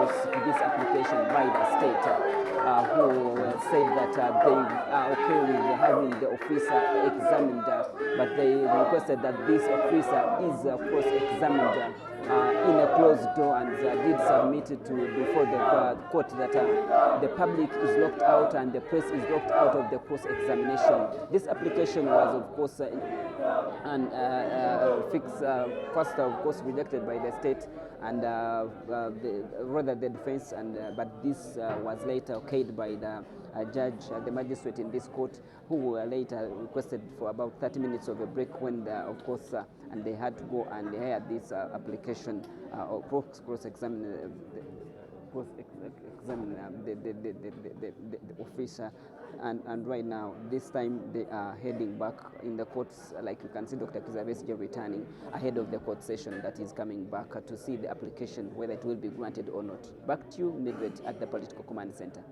response to this application by the state, who said that they are okay with having the officer examined, but they requested that this officer is cross-examined in a closed door, and did submit it before the court that the public is locked out and the press is locked out of the cross-examination. This application was, of course, first, of course, rejected by the state and rather the defense, and but this was later okayed by the judge, the magistrate in this court, who later requested for about 30 minutes of a break when, of course, and they had to go and hear this application or cross-examine the officer, and right now, this time they are heading back in the courts. Like you can see, Dr. Kizza Besigye returning ahead of the court session that is coming back to see the application, whether it will be granted or not. Back to you, Mildred, at the Political Command Center.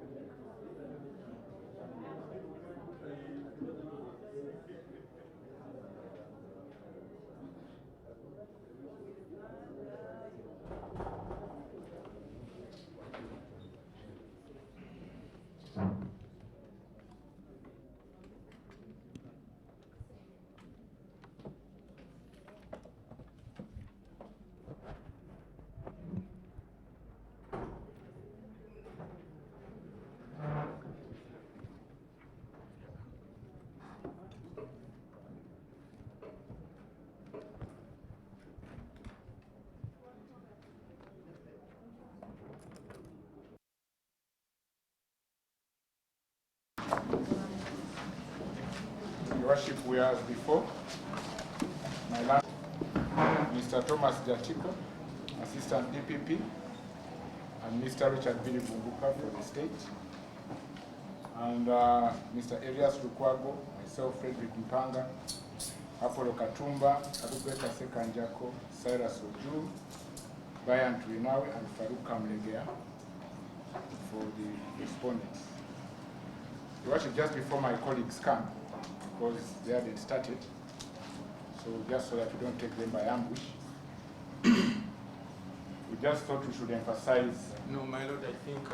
Your Worship, we are before my last Mr. Thomas Jatiko, Assistant DPP, and Mr. Richard Billy Bunguka for the state, and Mr. Elias Lukwago, myself, Frederick Mpanga, Apollo Katumba, Adubeka Sekanjako, Cyrus Oju, Brian Tuinawe, and Farouk Kamlegea for the respondents. Your Worship, just before my colleagues come, because they haven't started, so just so that we don't take them by ambush, we just thought we should emphasize. No, my lord, I think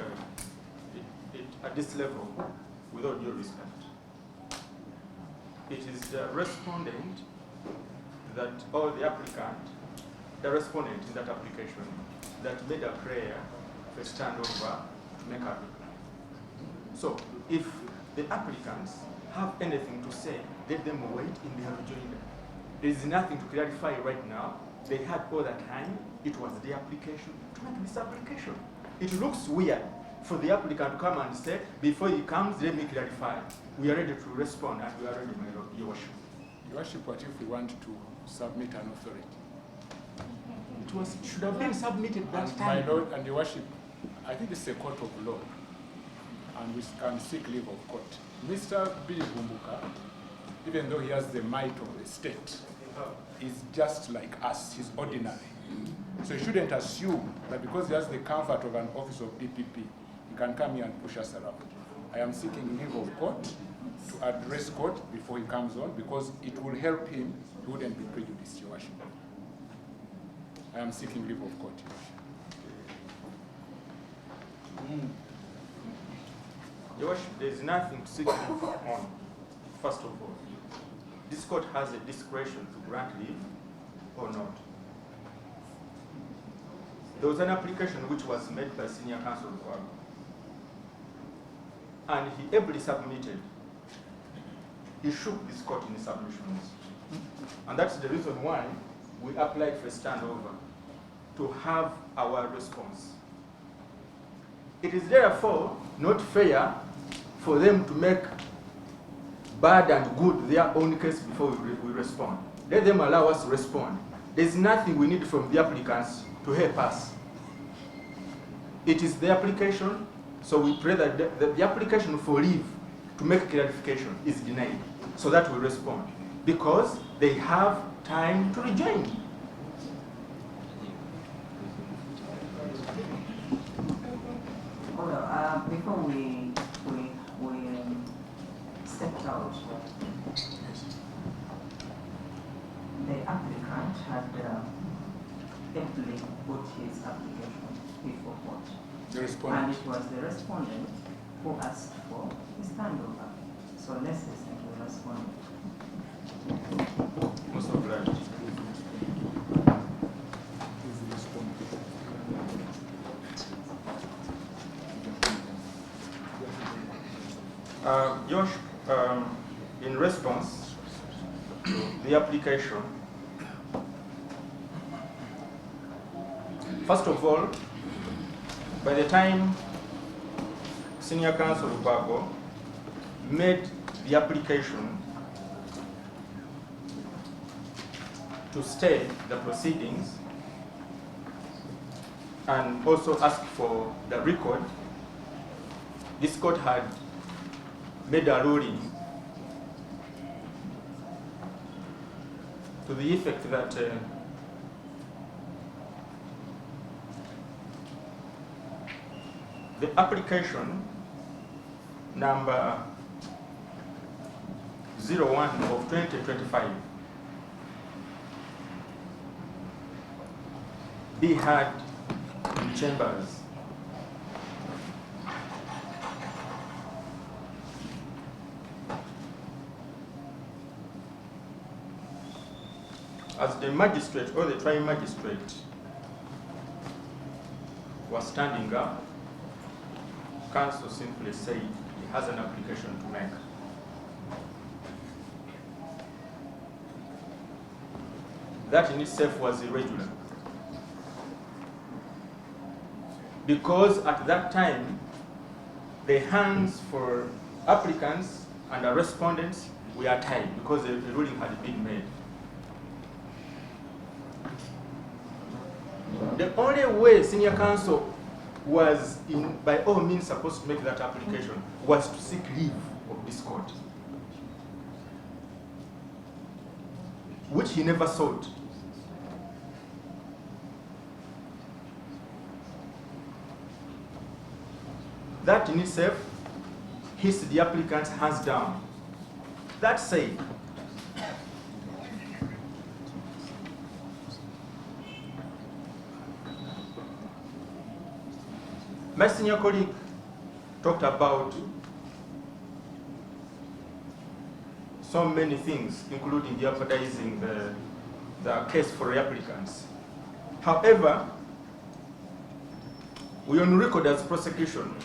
at this level, with all due respect, it is the respondent that, or the applicant, the respondent in that application, that made a prayer for standover to make a reply. So, if the applicants have anything to say, let them wait in the rejoinder. There is nothing to clarify right now. They had all the time. It was the application to make this application. It looks weird for the applicant to come and say, before he comes, let me clarify. We are ready to respond, and we are ready, my lord, Your Worship. Your Worship, what if we want to submit an authority? It should have been submitted that time. My lord and Your Worship, I think it's a court of law, and we can seek leave of court. Mr. Billy Bumbuka, even though he has the might of the state, is just like us, he's ordinary. So he shouldn't assume that because he has the comfort of an office of DPP, he can come here and push us around. I am seeking leave of court to address court before he comes on, because it will help him, he wouldn't be prejudiced, Your Worship. I am seeking leave of court, Your Worship. Your Worship, there is nothing to seek leave on. First of all, this court has a discretion to grant leave or not. There was an application which was made by Senior Counsel Lukwago, and he ably submitted. He shook this court in his submissions. And that's the reason why we applied for a standover, to have our response. It is therefore not fair for them to make bad and good their own case before we respond. Let them allow us to respond. There's nothing we need from the applicants to help us. It is the application, so we pray that the application for leave to make clarification is denied, so that we respond, because they have time to rejoin. Well, before we stepped out, the applicant had amply put his application before court. The And respondent. it was the respondent who asked for the standover. So let's listen to the respondent. Most obliged. Who's the respondent? Josh, in response to the application, first of all, by the time Senior Counsel Lukwago made the application to stay the proceedings and also ask for the record, this court had made a ruling to the effect that the application number 01 of 2025 be heard in chambers. As the magistrate or the trial magistrate was standing up, counsel simply said he has an application to make. That in itself was irregular. Because at that time, the hands for applicants and the respondents were tied because the ruling had been made. The only way senior counsel was by all means supposed to make that application was to seek leave of this court, which he never sought. That in itself hits the applicant's hands down. That said, my senior colleague talked about so many things, including jeopardizing the case for the applicants. However, we are on record as prosecution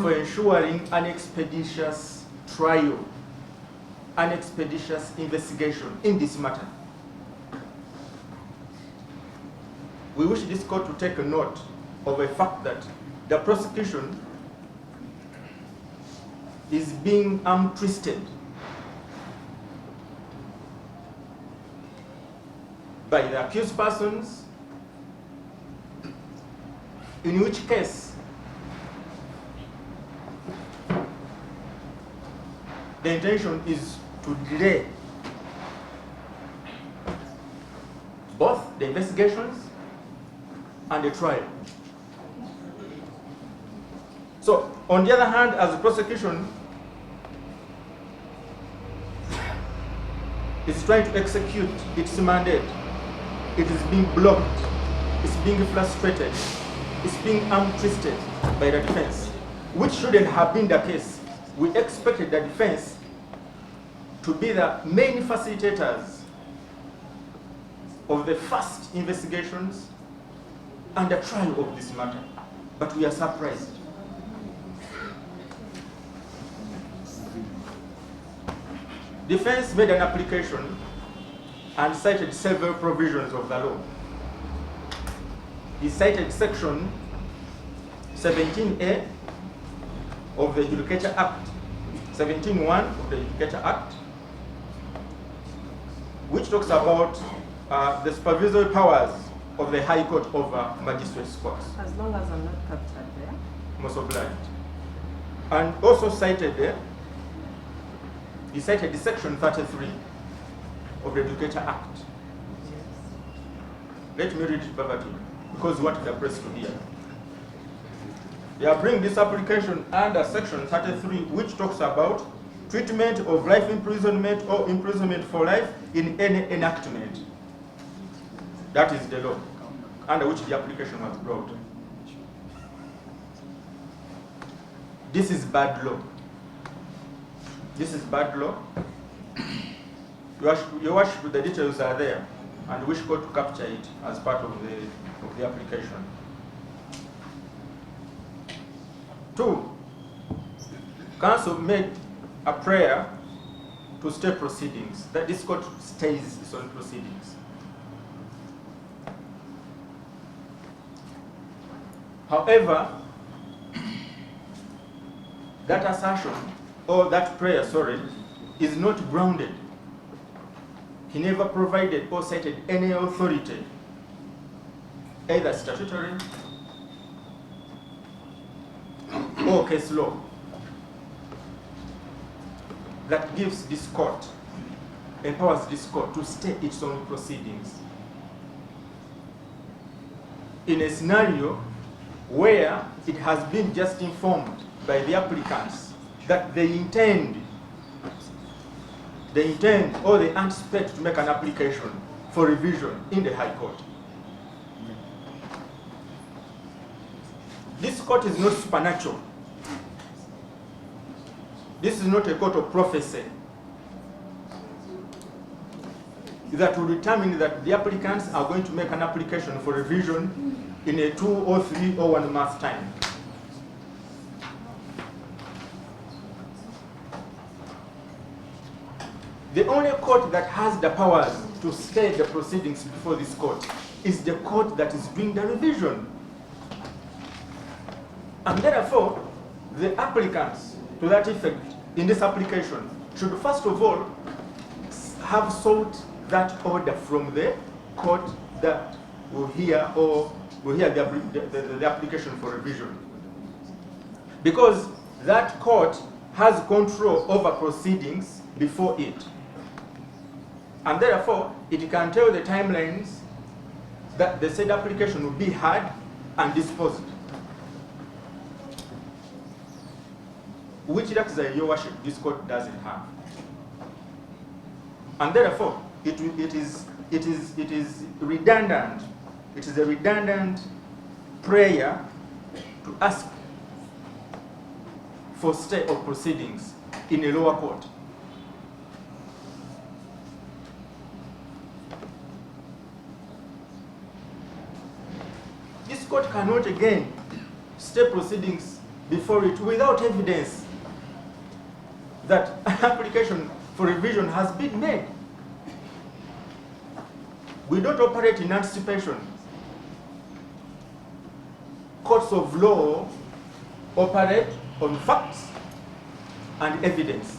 for ensuring an expeditious trial, an expeditious investigation in this matter. We wish this court to take a note of the fact that the prosecution is being twisted by the accused persons, in which case the intention is to delay both the investigations and the trial. So, on the other hand, as the prosecution is trying to execute its mandate, it is being blocked, it's being frustrated, it's being twisted by the defense, which shouldn't have been the case. We expected the defense to be the main facilitators of the first investigations and the trial of this matter, but we are surprised. Defense made an application and cited several provisions of the law. He cited section 17A of the Judicature Act, 17.1 of the Judicature Act, which talks about the supervisory powers of the High Court over Magistrates Courts. As long as I'm not captured there. Most obliged. And also cited there, he cited the section 33 of the Judicature Act. Let me read it verbatim, because what they are pressed to hear. They are bringing this application under section 33, which talks about treatment of life imprisonment or imprisonment for life in any enactment. That is the law under which the application was brought. this is bad law. This is bad law. Your worship, the details are there, and wish God to capture it as part of the application. 2, council made a prayer to stay proceedings, that this court stays its own proceedings. However, that assertion, or that prayer, sorry, is not grounded. He never provided or cited any authority, either statutory or case law, that gives this court, empowers this court to stay its own proceedings in a scenario where it has been just informed by the applicants that they intend or they anticipate to make an application for revision in the High Court. This court is not supernatural. This is not a court of prophecy that will determine that the applicants are going to make an application for revision in a 2 or 3 or 1 month time. The only court that has the powers to stay the proceedings before this court is the court that is doing the revision. And therefore, the applicants to that effect in this application should first of all have sought that order from the court that will hear the application for revision. Because that court has control over proceedings before it. And therefore, it can tell the timelines that the said application will be heard and disposed. Which luxury, your worship, this court doesn't have. And therefore, it is redundant. It is a redundant prayer to ask for stay of proceedings in a lower court. This court cannot again stay proceedings before it without evidence that an application for revision has been made. We don't operate in anticipation. Courts of law operate on facts and evidence.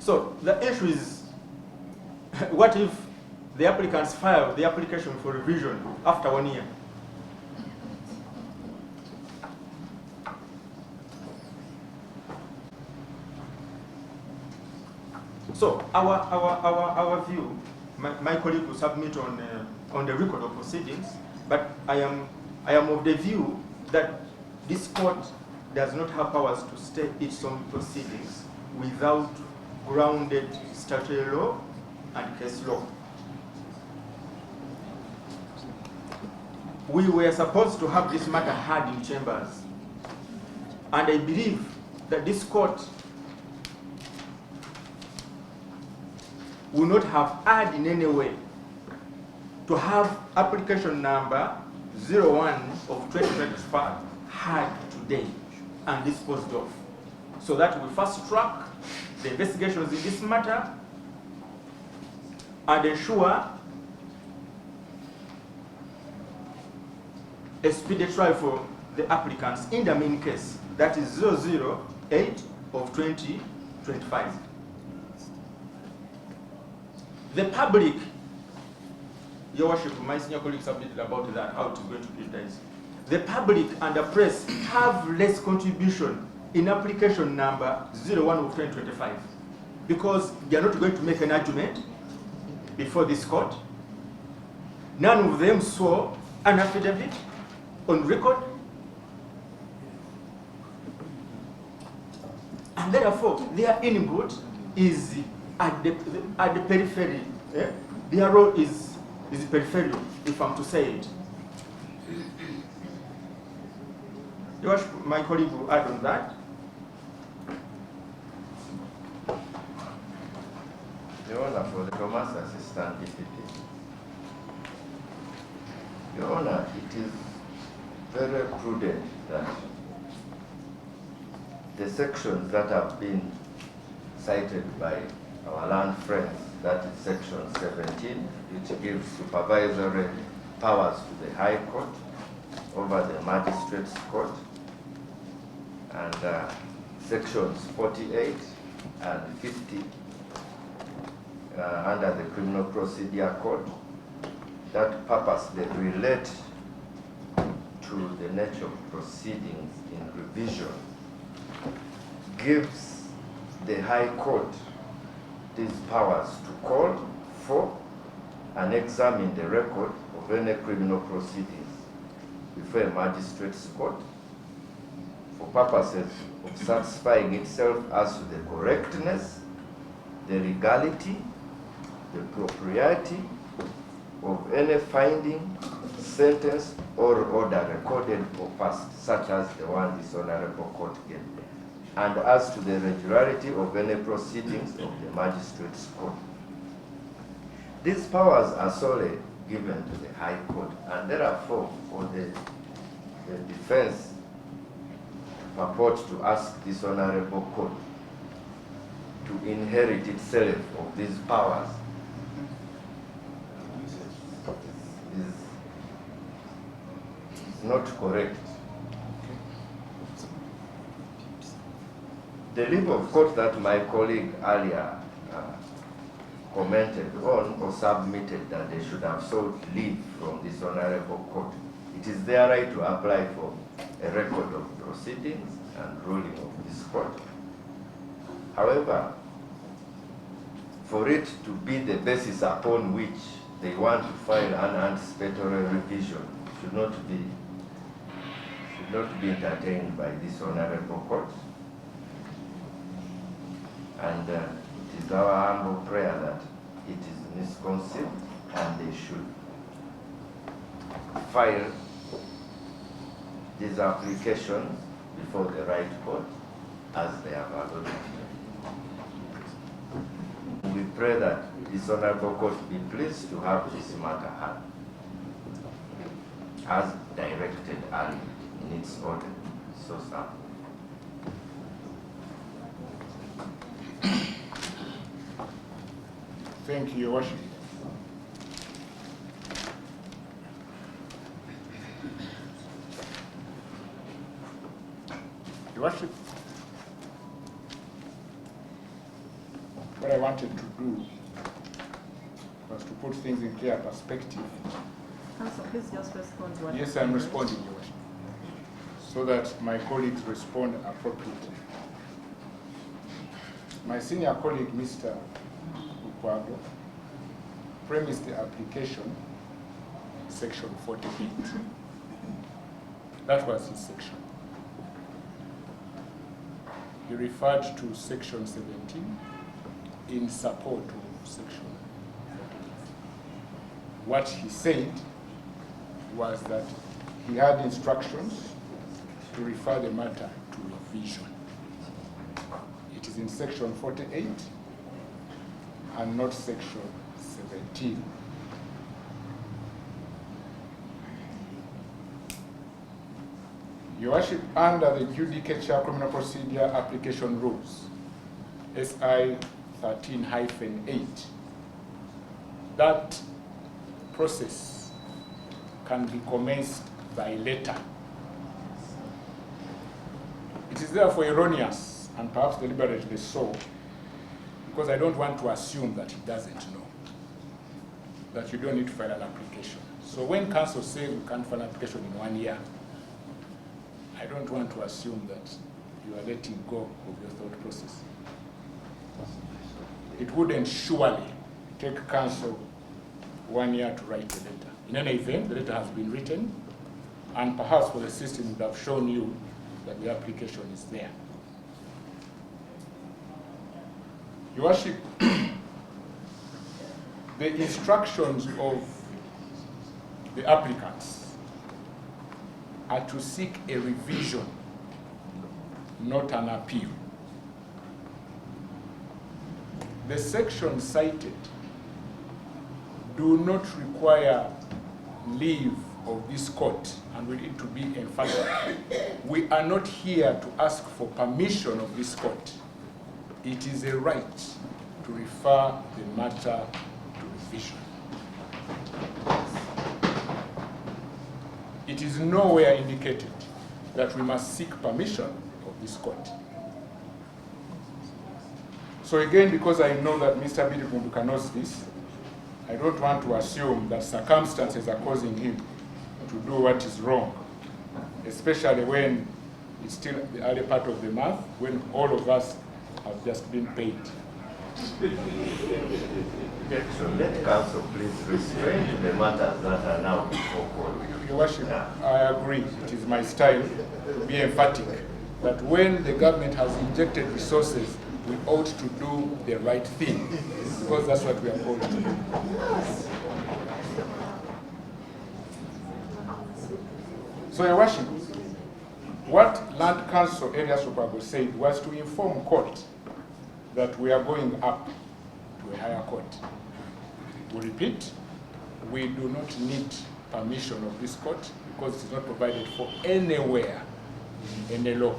So the issue is, what if the applicants file the application for revision after 1 year? So our view, my colleague will submit on the record of proceedings, but I am of the view that this court does not have powers to stay its own proceedings without grounded statutory law and case law. We were supposed to have this matter heard in chambers, and I believe that this court will not have had in any way to have application number 01 of 2025 heard today and disposed of, so that we fast track the investigations in this matter and ensure a speedy trial for the applicants in the main case, that is 008 of 2025. The public, your worship, my senior colleagues submitted about that, how it is going to be done. The public and the press have less contribution in application number 01 of 2025 because they are not going to make an argument before this court. None of them swore an affidavit on record. and therefore their input is at the periphery. Their role is peripheral, if I'm to say it. Your Worship, my colleague will add on that. Your Honor, for the Thomas Assistant DPP. Your Honor, it is very prudent that the sections that have been cited by our land friends, that is section 17, which gives supervisory powers to the High Court over the Magistrate's Court, and sections 48 and 50 under the Criminal Procedure Code, that purposely relate to the nature of proceedings in revision, gives the High Court these powers to call for and examine the record of any criminal proceedings before a magistrate's court for purposes of satisfying itself as to the correctness, the legality, the propriety of any finding, sentence, or order recorded or passed, such as the one this Honorable Court gave, and as to the regularity of any proceedings of the Magistrate's Court. These powers are solely given to the High Court, and therefore, for the defense purport to ask this Honorable Court to inherit itself of these powers is not correct. The leave of court that my colleague earlier commented on or submitted, that they should have sought leave from this Honorable Court, it is their right to apply for a record of proceedings and ruling of this court. However, for it to be the basis upon which they want to file an anticipatory revision should not be entertained by this Honorable Court. And it is our humble prayer that it is misconceived and they should file these applications before the right court as they have alluded to. We pray that this Honorable Court be pleased to have this matter heard as directed and in its order. So sad. Thank you, Your Worship. Your Worship, what I wanted to do was to put things in clear perspective. Counsel, please just respond to what. Yes, I'm responding, Your Worship, so that my colleagues respond appropriately. My senior colleague, Mr. Lukwago, premised the application section 48. That was his section. He referred to section 17 in support of section 48. What he said was that he had instructions to refer the matter to revision. It is in section 48 and not section 17. Your Worship, under the Judicature Criminal Procedure Application Rules, SI 13-8, that process can be commenced by letter. It is therefore erroneous, and perhaps deliberately so, because I don't want to assume that he doesn't know, that you don't need to file an application. So when counsel says you can't file an application in 1 year, I don't want to assume that you are letting go of your thought process. It wouldn't surely take counsel 1 year to write the letter. In any event, the letter has been written, and perhaps for the system would have shown you that the application is there. Your Worship, the instructions of the applicants are to seek a revision, not an appeal. The sections cited do not require leave of this court, and we need to be emphatic. We are not here to ask for permission of this court. It is a right to refer the matter to revision. It is nowhere indicated that we must seek permission of this court. So again, because I know that Mr. Billy knows this, I don't want to assume that circumstances are causing him to do what is wrong, especially when it's still the early part of the month, when all of us have just been paid. So let counsel please restrain to the matters that are now before court. Your Worship, I agree. It is my style to be emphatic that when the government has injected resources, we ought to do the right thing, because that's what we are called to do. So, Your Worship, what Land Council Elias Lukwago said was to inform court that we are going up to a higher court. We repeat, we do not need permission of this court because it is not provided for anywhere in the law.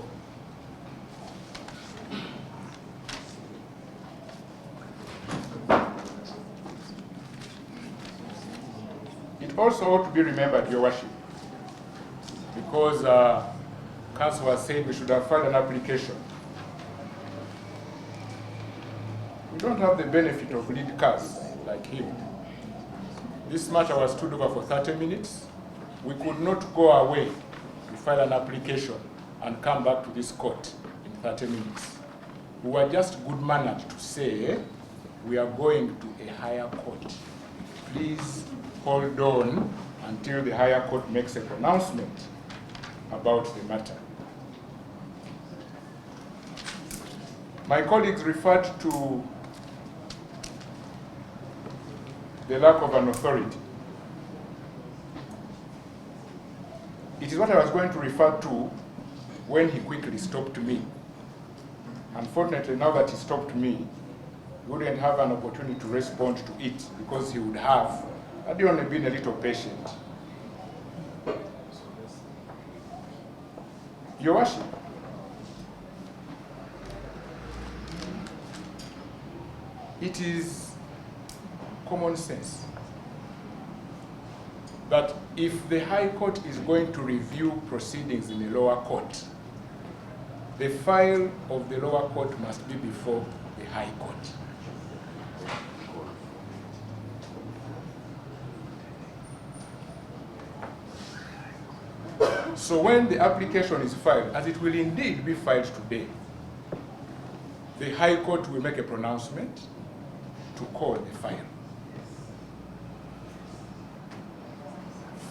It also ought to be remembered, Your Worship, because Council has said we should have filed an application. We don't have the benefit of lead cars like him. This matter was stood over for 30 minutes. We could not go away to file an application and come back to this court in 30 minutes. We were just good-mannered to say we are going to a higher court. Please hold on until the higher court makes a pronouncement about the matter. My colleagues referred to the lack of an authority. It is what I was going to refer to when he quickly stopped me. Unfortunately, now that he stopped me, he wouldn't have an opportunity to respond to it because he would have, had he only been a little patient. Your Worship, it is common sense that if the High Court is going to review proceedings in the lower court, the file of the lower court must be before the High Court. So when the application is filed, as it will indeed be filed today, the High Court will make a pronouncement to call the file.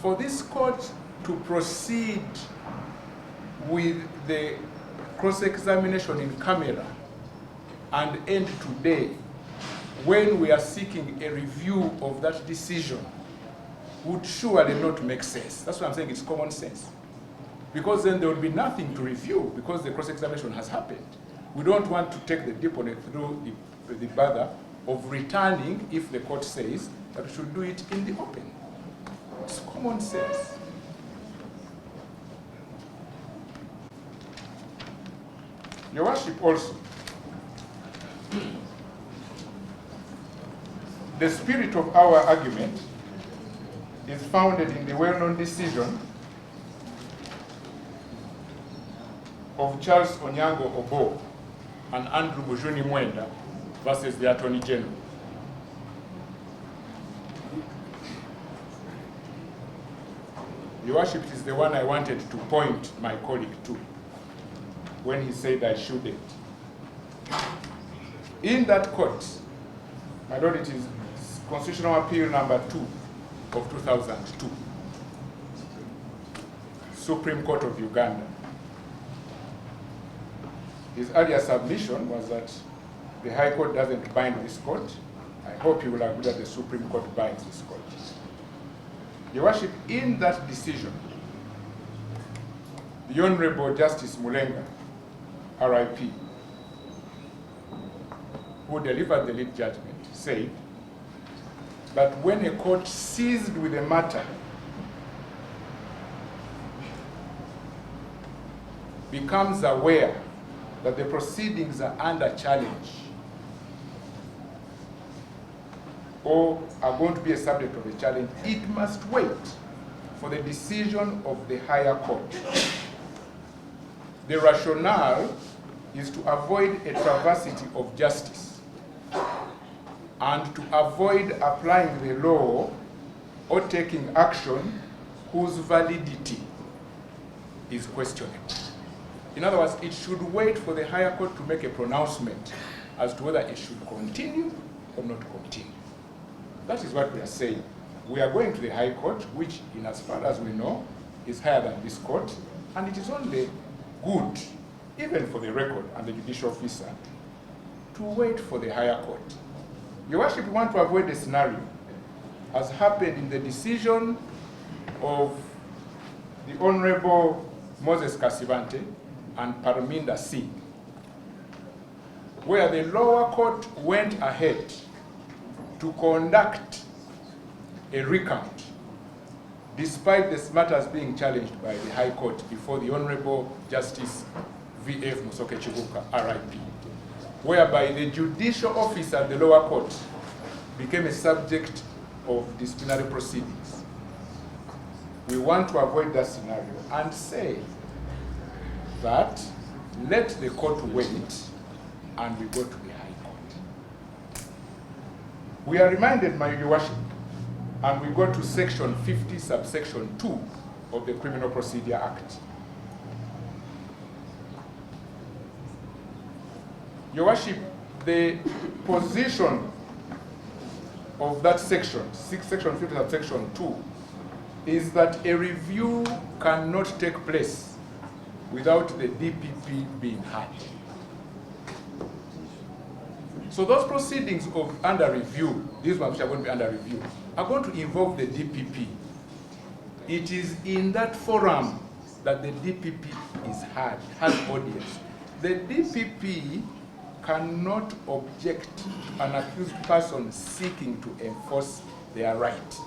For this court to proceed with the cross-examination in camera and end today, when we are seeking a review of that decision, would surely not make sense. That's why I'm saying it's common sense. Because then there will be nothing to review because the cross-examination has happened. We don't want to take the deponent through the bother of returning if the court says that we should do it in the open. It's common sense. Your Worship, also, the spirit of our argument is founded in the well-known decision of Charles Onyango Obo and Andrew Bujuni Mwenda versus the Attorney General. Your Worship, is the one I wanted to point my colleague to when he said I shouldn't. In that court, my Lord, it is Constitutional Appeal number 2 of 2002, Supreme Court of Uganda. His earlier submission was that the High Court doesn't bind this court. I hope you will agree that the Supreme Court binds this court. Your Worship, in that decision, the Honorable Justice Mulenga, RIP, who delivered the lead judgment, said that when a court seized with a matter becomes aware that the proceedings are under challenge or are going to be a subject of a challenge, it must wait for the decision of the higher court. The rationale is to avoid a travesty of justice and to avoid applying the law or taking action whose validity is questionable. In other words, it should wait for the higher court to make a pronouncement as to whether it should continue or not continue. That is what we are saying. We are going to the High Court, which, in as far as we know, is higher than this court, and it is only good, even for the record and the judicial officer, to wait for the higher court. Your Worship, we want to avoid a scenario, as happened in the decision of the Honorable Moses Kasibante and Parminda C, where the lower court went ahead to conduct a recount, despite the matters being challenged by the High Court before the Honorable Justice V.F. Musoke Chibuka, RIP, whereby the judicial officer at the lower court became a subject of disciplinary proceedings. We want to avoid that scenario and say that let the court wait and we go to the High Court. We are reminded, my Your Worship, and we go to section 50, subsection 2 of the Criminal Procedure Act. Your Worship, the position of that section, section 50, subsection 2, is that a review cannot take place without the DPP being heard. So those proceedings of under review, these ones which are going to be under review, are going to involve the DPP. It is in that forum that the DPP is heard, has audience. The DPP cannot object to an accused person seeking to enforce their right.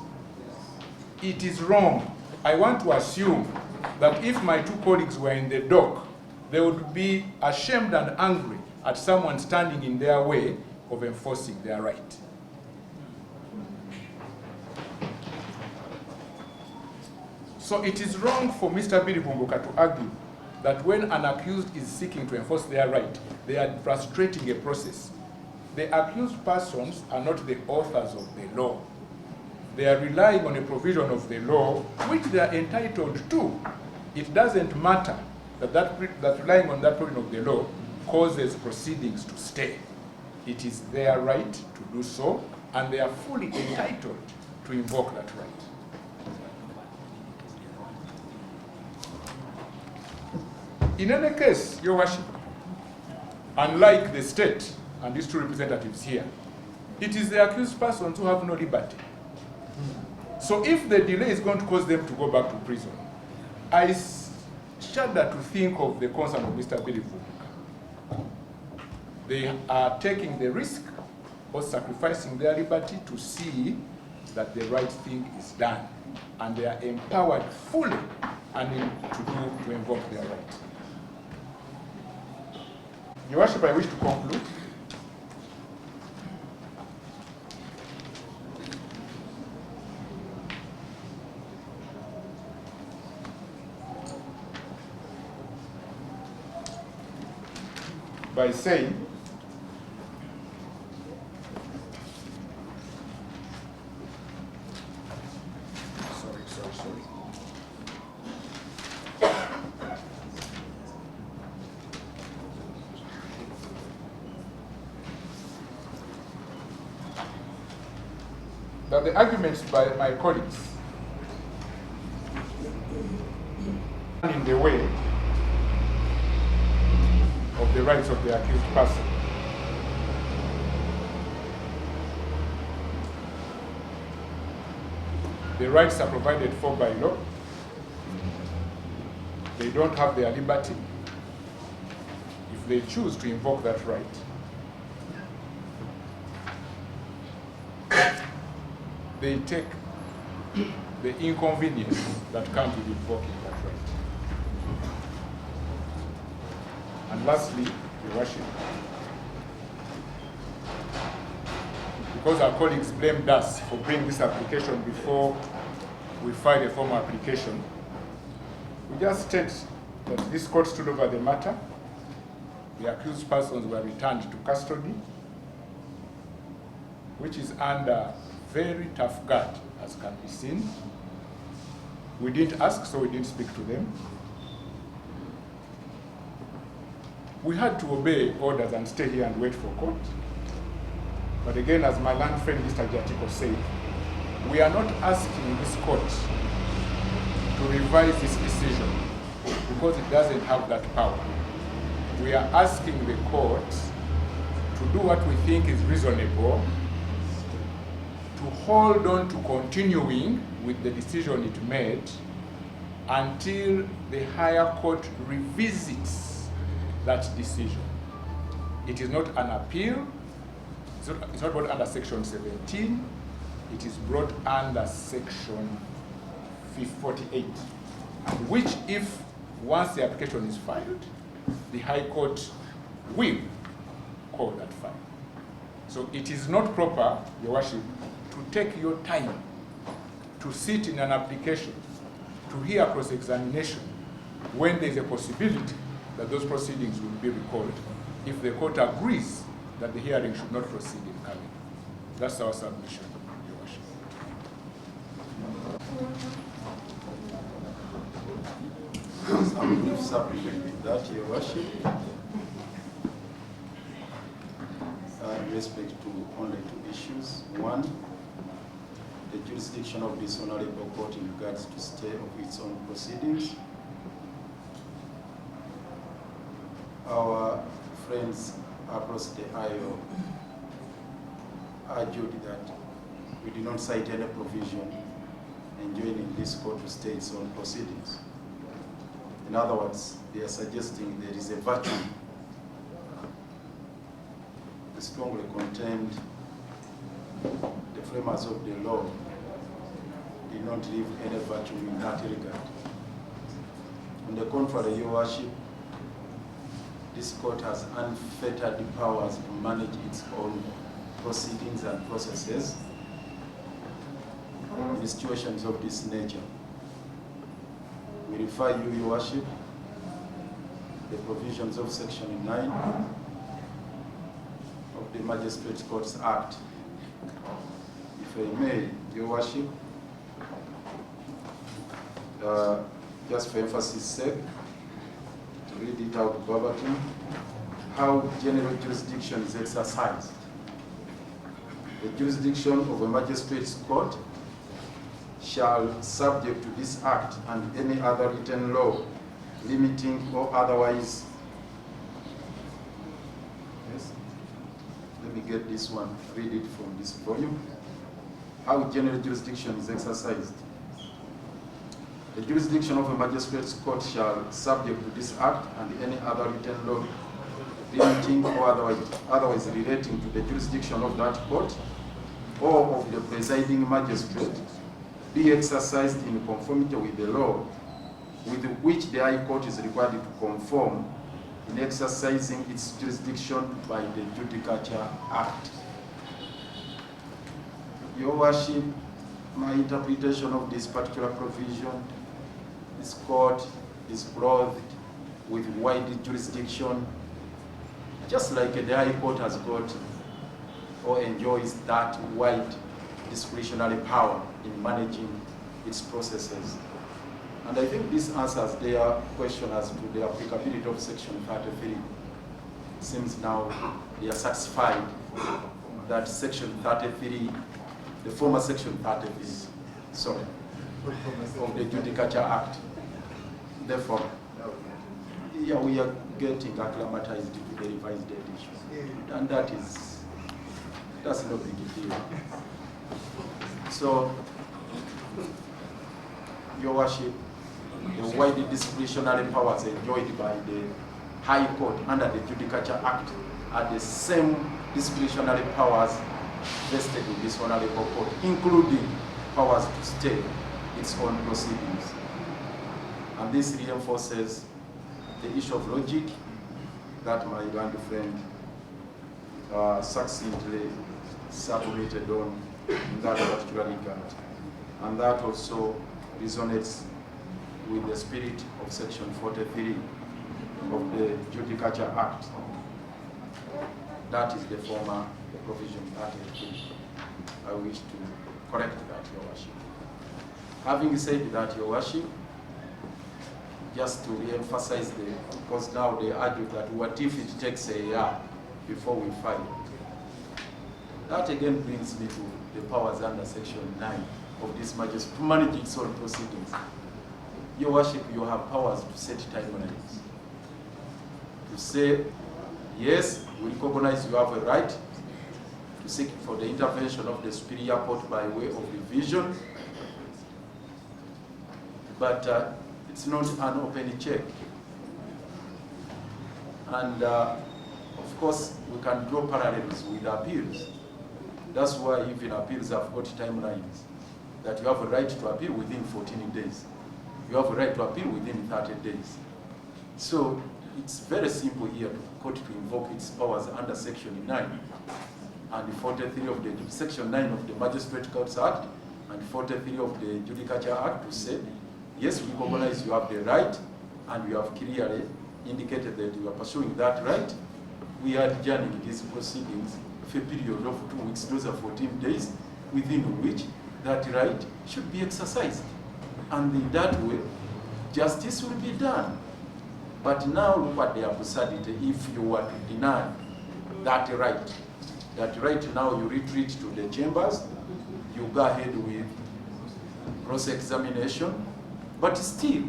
It is wrong. I want to assume that if my two colleagues were in the dock, they would be ashamed and angry at someone standing in their way of enforcing their right. So it is wrong for Mr. Billy Bumbuka to argue that when an accused is seeking to enforce their right, they are frustrating a process. The accused persons are not the authors of the law. They are relying on a provision of the law which they are entitled to. It doesn't matter that relying on that provision of the law causes proceedings to stay. It is their right to do so, and they are fully entitled to invoke that right. In any case, Your Worship, unlike the state and these two representatives here, it is the accused persons who have no liberty. So if the delay is going to cause them to go back to prison, I shudder to think of the concern of Mr. Billy Bumbuka. They are taking the risk of sacrificing their liberty to see that the right thing is done, and they are empowered fully and to invoke their right. Your Worship, I wish to conclude. By saying that the arguments by my colleagues stand in the way of the rights of the accused person. The rights are provided for by law. They don't have their liberty. If they choose to invoke that right, they take the inconvenience that comes with invoking that right. And lastly, Your Worship, because our colleagues blamed us for bringing this application before we filed a formal application, we just state that this court stood over the matter. The accused persons were returned to custody, which is under very tough guard, as can be seen. We didn't ask, so we didn't speak to them. We had to obey orders and stay here and wait for court. But again, as my land friend Mr. Jatiko said, we are not asking this court to revise this decision because it doesn't have that power. We are asking the court to do what we think is reasonable, to hold on to continuing with the decision it made until the higher court revisits that decision. It is not an appeal. It's not brought under Section 17. It is brought under Section 48, which, if once the application is filed, the High Court will call that file. So it is not proper, Your Worship, to take your time to sit in an application, to hear cross-examination, when there is a possibility that those proceedings will be recalled if the court agrees that the hearing should not proceed in coming. That's our submission, Your Worship. Some brief supplement with that, Your Worship. In respect to only two issues. One, the jurisdiction of this honorable court in regards to stay of its own proceedings. Our friends across the aisle argued that we did not cite any provision enjoining this court to stay its own proceedings. In other words, they are suggesting there is a vacuum. We strongly contend the framers of the law did not leave any vacuum in that regard. On the contrary, Your Worship, this court has unfettered powers to manage its own proceedings and processes in situations of this nature. We refer you, Your Worship, the provisions of Section 9 of the Magistrate Courts Act. If I may, Your Worship, just for emphasis' sake, to read it out verbatim, how general jurisdiction is exercised. The jurisdiction of a magistrate's court shall, subject to this act and any other written law, limiting or otherwise. Yes? Let me get this one, read it from this volume. How general jurisdiction is exercised. The jurisdiction of a magistrate's court shall, subject to this act and any other written law, limiting or otherwise relating to the jurisdiction of that court or of the presiding magistrate, be exercised in conformity with the law with which the High Court is required to conform in exercising its jurisdiction by the Judicature Act. Your Worship, my interpretation of this particular provision, this court is clothed with wide jurisdiction, just like the High Court has got or enjoys that wide discretionary power in managing its processes. And I think this answers their question as to the applicability of Section 33. It seems now they are satisfied that Section 33, the former Section 33, sorry, of the Judicature Act. Therefore, yeah, we are getting acclimatized to the revised edition. And that's no big deal. So, Your Worship, the wide discretionary powers enjoyed by the High Court under the Judicature Act are the same discretionary powers vested in this Honorable Court, including powers to stay its own proceedings. And this reinforces the issue of logic that my learned friend succinctly submitted on in that particular regard. And that also resonates with the spirit of Section 43 of the Judicature Act. That is the former provision 33. I wish to correct that, Your Worship. Having said that, Your Worship, just to re-emphasize because now they argue that what if it takes a year before we file? That again brings me to the powers under Section 9 of this Magistrate to manage its own proceedings. Your Worship, you have powers to set timelines. To say, yes, we recognize you have a right to seek for the intervention of the Superior Court by way of revision, but it's not an open check. And of course, we can draw parallels with appeals. That's why even appeals have got timelines, that you have a right to appeal within 14 days. You have a right to appeal within 30 days. So it's very simple here for the court to invoke its powers under Section 9 and 43 of the Section 9 of the Magistrate Courts Act and 43 of the Judicature Act to say, yes, we recognize you have the right, and you have clearly indicated that you are pursuing that right. We are adjourning these proceedings for a period of 2 weeks, those are 14 days, within which that right should be exercised. And in that way, justice will be done. But now look at the absurdity. If you were to deny that right now you retreat to the chambers, you go ahead with cross-examination, but still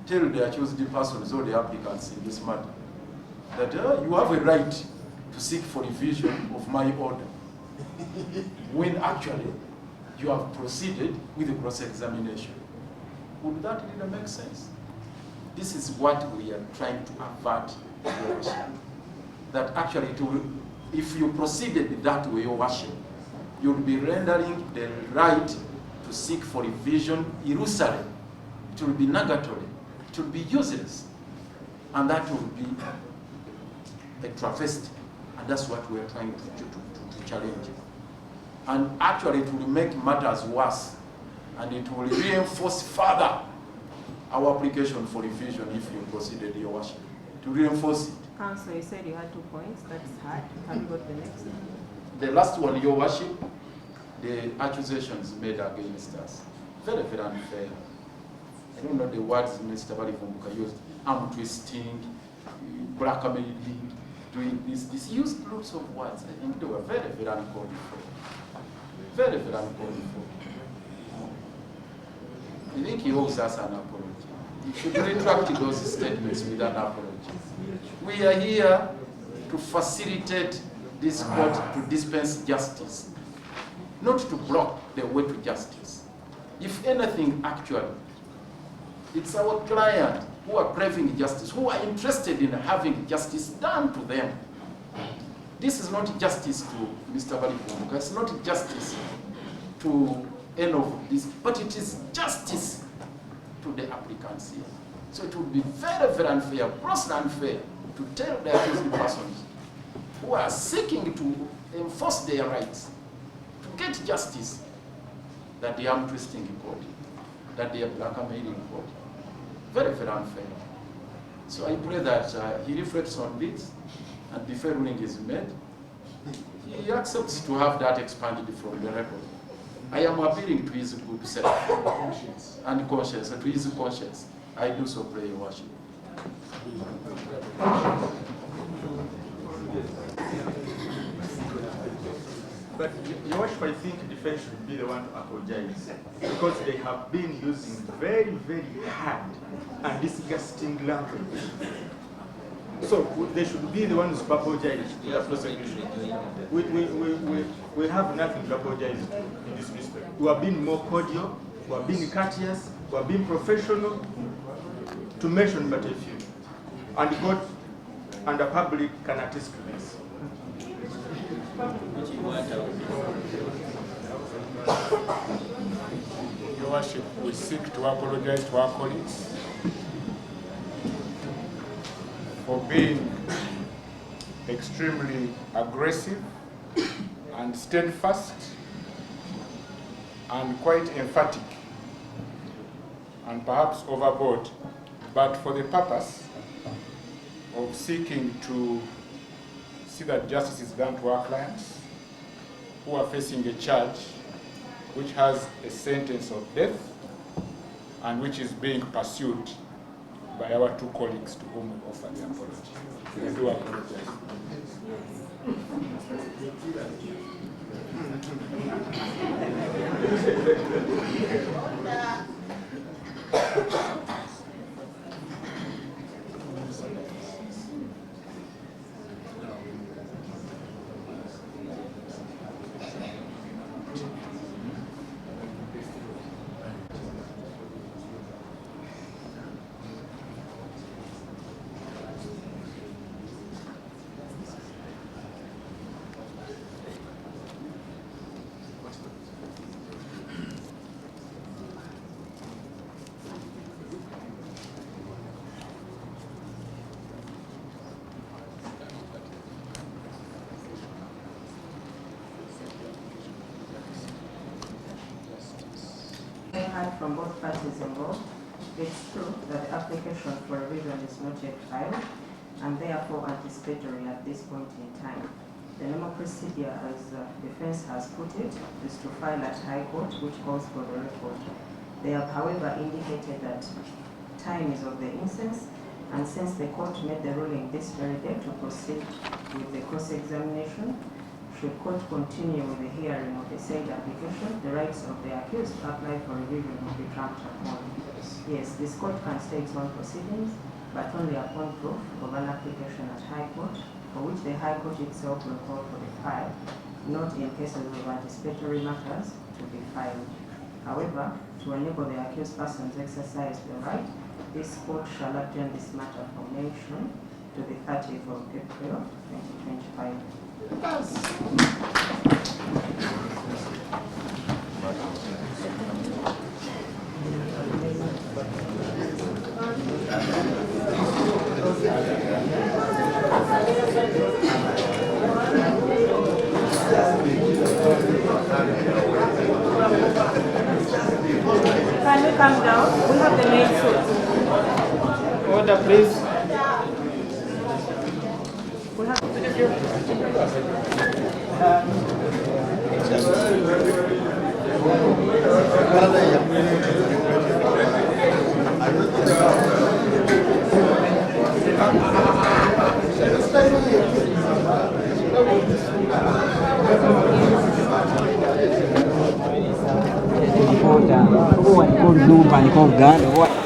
tell the accused persons or the applicants in this matter that you have a right to seek for revision of my order, when actually you have proceeded with the cross-examination. Would that really make sense? This is what we are trying to avert, Your Worship. That actually, if you proceeded that way, Your Worship, you'll be rendering the right to seek for revision illusory. It will be nugatory. It will be useless. And that will be a travesty. And that's what we're trying to challenge. And actually, it will make matters worse. And it will reinforce further our application for revision if you proceeded, Your Worship. To reinforce it. Counsel, you said you had 2 points. That's hard. Have you got the next? The last one, Your Worship, the accusations made against us. Very, very unfair. I don't know the words Mr. Balivumbuka used. Arm twisting, blackmailing, doing this. He used lots of words. I think they were very, very uncalled for. Very, very uncalled for. I think he owes us an apology. He should retract those statements with an apology. We are here to facilitate this court to dispense justice, not to block the way to justice. If anything, actually, it's our client who are craving justice, who are interested in having justice done to them. This is not justice to Mr. Balivumbuka. It's not justice to any of this, but it is justice to the applicants here. So it would be very, very unfair, grossly unfair, to tell the accused persons who are seeking to enforce their rights, to get justice, that they are twisting in court, that they are blackmailing court. Very, very unfair. So I pray that he reflects on this, and before ruling is made, he accepts to have that expanded from the record. I am appealing to his good self and conscience, and to his conscience. I do so pray, Your Worship. But Your Worship, I think defense should be the one to apologize, because they have been using very, very hard and disgusting language So they should be the ones to apologize to the prosecution. We have nothing to apologize in this respect. We are being more cordial, we are being courteous, we are being professional, to mention but a few. And God and the public can attest to this. Your Worship, we seek to apologize to our colleagues for being extremely aggressive and steadfast and quite emphatic and perhaps overboard, but for the purpose of seeking to see that justice is done to our clients who are facing a charge which has a sentence of death and which is being pursued by our two colleagues to whom we offer the apology. We do apologize. From both parties involved, it's true that the application for revision is not yet filed and therefore anticipatory at this point in time. The normal procedure, as defense has put it, is to file at High Court, which calls for the record. They have, however, indicated that time is of the essence, and since the court made the ruling this very day to proceed with the cross-examination, should court continue with the hearing of the said application, the rights of the accused to apply for revision will be tramped upon. Yes, this court can stay its own proceedings, but only upon proof of an application at High Court, for which the High Court itself will call for the file, not in cases of anticipatory matters to be filed. However, to enable the accused persons exercise the right, this court shall adjourn this matter for mention to the 30th of April, 2025. Can we come down? We have the main suit. Order, please. We have What?